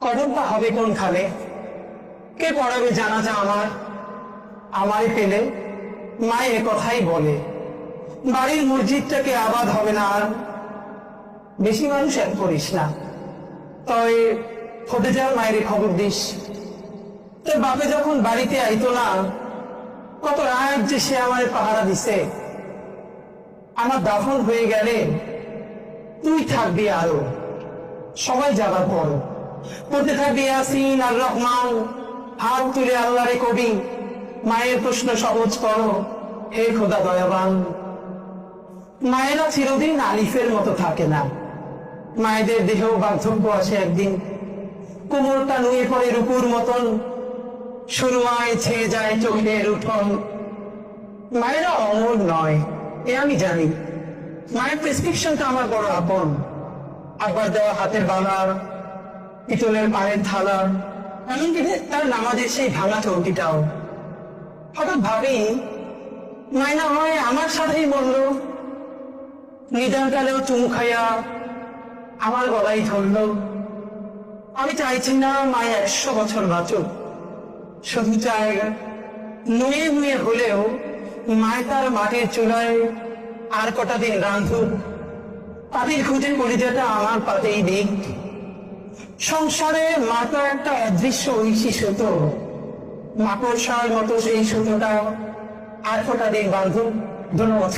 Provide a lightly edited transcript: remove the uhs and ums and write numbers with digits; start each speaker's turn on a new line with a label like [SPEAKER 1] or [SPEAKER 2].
[SPEAKER 1] কবরটা হবে কোনখানে? কে পড়াবে জানাজা আমারে পেলে? মায়ের কথাই বলে, বাড়ির মসজিদটাকে আবাদ হবে না আর। বেশি মানুষ এক করিস না, তবে ফটে যাওয়ার মায়ের খবর দিস। তোর বাপে যখন বাড়িতে আইতো না, কত রাত যে সে আমার পাহারা দিছে। আমার দাফন হয়ে গেলে তুই থাকবি আরো, সবাই যাবার পর পড়তে থাকবি ইয়াসিন আর রহমান। হাত তুলে আল্লাহরে কবি, মায়ের প্রশ্ন সহজ করো হে খোদা দয়াবান। মায়েরা চিরদিন আলিফের মতো থাকে না, মায়েদের দেহেও বার্ধক্য আসে একদিন। কোমরটা নুয়ে পড়ে রূপুর মতন, সুরমায় ছেয়ে যায় চোখের উঠন। মায়েরা অমর নয় এ আমি জানি, মায়ের প্রেসক্রিপশনটা আমার বড় আপন। আব্বার দেওয়া হাতের বালার, পিতলের পায়ের থালা, এমনকি তার নামাজের সেই ভাঙা চৌকিটাও। হঠাৎ ভাবি, মায়না হয় আমার সাথেই মরল। নিদান কালেও চুমু খাইয়া আমার গলায় ধরল। আমি চাইছি না মায় 100 বছর বাঁচুক, শুধু চাই নুয়ে নুয়ে হলেও মায় তার মাটির চুলায় আর কটা দিন রাঁধুক। পাতির খুঁজে কলিজাটা আমার পাতেই দিক। সংসারে মা তো একটা অদৃশ্য ঐশী সুতো, মাকড়সার মতো সেই সুতোটা আর কটা দিন বাঁধুক। ধন্যবাদ।